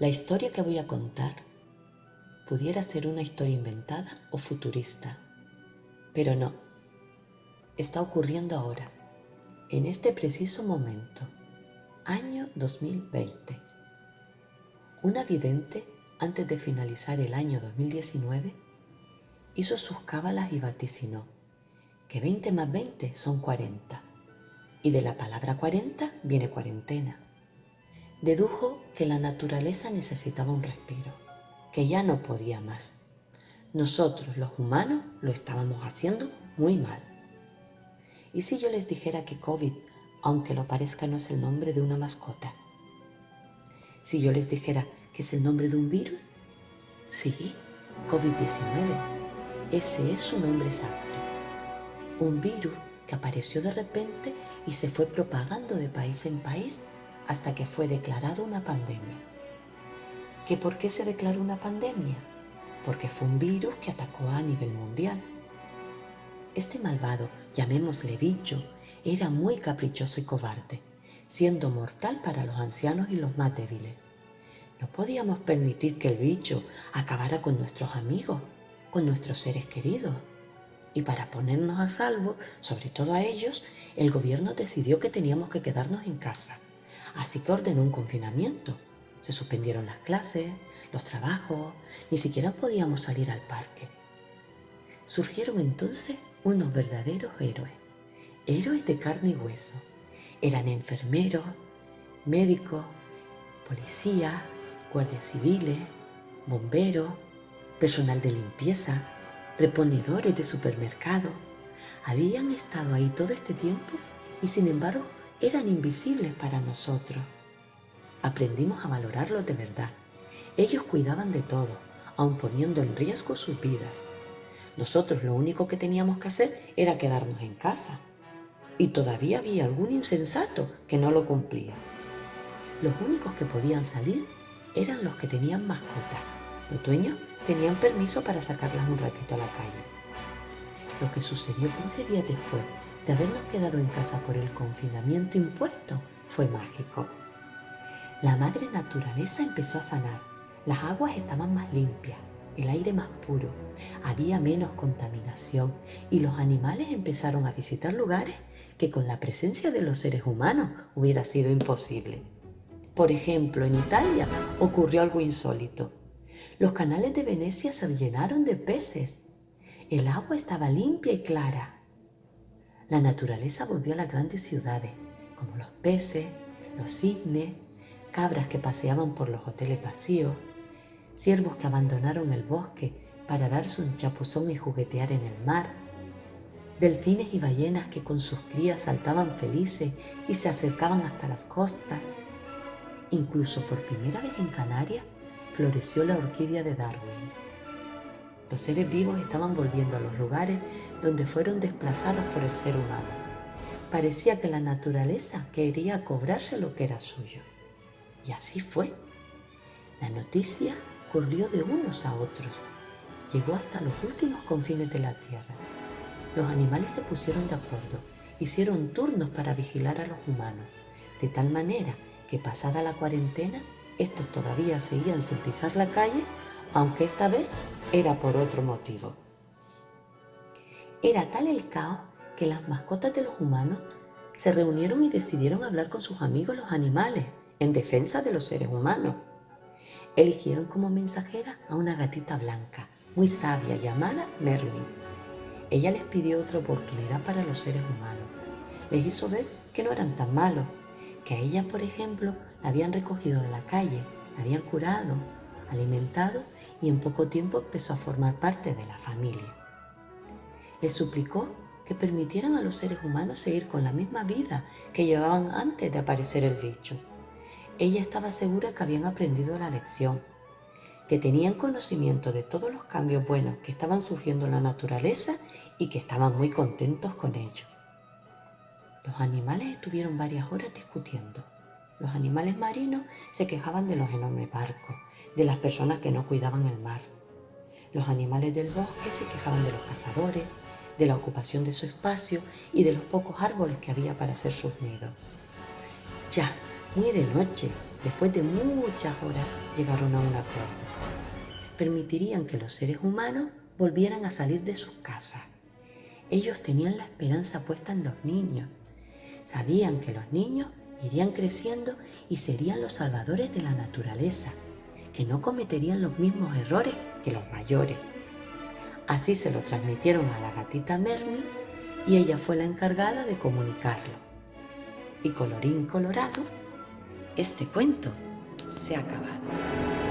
La historia que voy a contar pudiera ser una historia inventada o futurista, pero no, está ocurriendo ahora, en este preciso momento, año 2020. Una vidente, antes de finalizar el año 2019, hizo sus cábalas y vaticinó que 20 más 20 son 40, y de la palabra 40 viene cuarentena. Dedujo que la naturaleza necesitaba un respiro, que ya no podía más. Nosotros, los humanos, lo estábamos haciendo muy mal. ¿Y si yo les dijera que COVID, aunque lo parezca, no es el nombre de una mascota? Si yo les dijera que es el nombre de un virus, sí, COVID-19, ese es su nombre exacto. Un virus que apareció de repente y se fue propagando de país en país hasta que fue declarado una pandemia. ¿Que por qué se declaró una pandemia? Porque fue un virus que atacó a nivel mundial. Este malvado, llamémosle bicho, era muy caprichoso y cobarde, siendo mortal para los ancianos y los más débiles. No podíamos permitir que el bicho acabara con nuestros amigos, con nuestros seres queridos. Y para ponernos a salvo, sobre todo a ellos, el gobierno decidió que teníamos que quedarnos en casa. Así que ordenó un confinamiento. Se suspendieron las clases, los trabajos, ni siquiera podíamos salir al parque. Surgieron entonces unos verdaderos héroes, héroes de carne y hueso. Eran enfermeros, médicos, policías, guardias civiles, bomberos, personal de limpieza, reponedores de supermercado. Habían estado ahí todo este tiempo y sin embargo eran invisibles para nosotros. Aprendimos a valorarlos de verdad. Ellos cuidaban de todo, aun poniendo en riesgo sus vidas. Nosotros lo único que teníamos que hacer era quedarnos en casa. Y todavía había algún insensato que no lo cumplía. Los únicos que podían salir eran los que tenían mascotas. Los dueños tenían permiso para sacarlas un ratito a la calle. Lo que sucedió 15 días después de habernos quedado en casa por el confinamiento impuesto fue mágico. La madre naturaleza empezó a sanar. Las aguas estaban más limpias, el aire más puro, había menos contaminación y los animales empezaron a visitar lugares que con la presencia de los seres humanos hubiera sido imposible. Por ejemplo, en Italia ocurrió algo insólito. Los canales de Venecia se llenaron de peces. El agua estaba limpia y clara. La naturaleza volvió a las grandes ciudades, como los peces, los cisnes, cabras que paseaban por los hoteles vacíos, ciervos que abandonaron el bosque para darse un chapuzón y juguetear en el mar, delfines y ballenas que con sus crías saltaban felices y se acercaban hasta las costas. Incluso por primera vez en Canarias floreció la orquídea de Darwin. Los seres vivos estaban volviendo a los lugares donde fueron desplazados por el ser humano. Parecía que la naturaleza quería cobrarse lo que era suyo. Y así fue. La noticia corrió de unos a otros. Llegó hasta los últimos confines de la tierra. Los animales se pusieron de acuerdo, hicieron turnos para vigilar a los humanos, de tal manera que pasada la cuarentena, estos todavía seguían sin pisar la calle, aunque esta vez era por otro motivo. Era tal el caos que las mascotas de los humanos se reunieron y decidieron hablar con sus amigos los animales en defensa de los seres humanos. Eligieron como mensajera a una gatita blanca, muy sabia, llamada Merlin. Ella les pidió otra oportunidad para los seres humanos. Les hizo ver que no eran tan malos, que a ella, por ejemplo, la habían recogido de la calle, la habían curado, alimentado y en poco tiempo empezó a formar parte de la familia. Les suplicó que permitieran a los seres humanos seguir con la misma vida que llevaban antes de aparecer el bicho. Ella estaba segura que habían aprendido la lección, que tenían conocimiento de todos los cambios buenos que estaban surgiendo en la naturaleza y que estaban muy contentos con ello. Los animales estuvieron varias horas discutiendo. Los animales marinos se quejaban de los enormes barcos, de las personas que no cuidaban el mar. Los animales del bosque se quejaban de los cazadores, de la ocupación de su espacio y de los pocos árboles que había para hacer sus nidos. Ya, muy de noche, Después de muchas horas llegaron a un acuerdo. Permitirían que los seres humanos volvieran a salir de sus casas. Ellos tenían la esperanza puesta en los niños. Sabían que los niños irían creciendo y serían los salvadores de la naturaleza, que no cometerían los mismos errores que los mayores. Así se lo transmitieron a la gatita Mermi y ella fue la encargada de comunicarlo. Y colorín colorado, este cuento se ha acabado.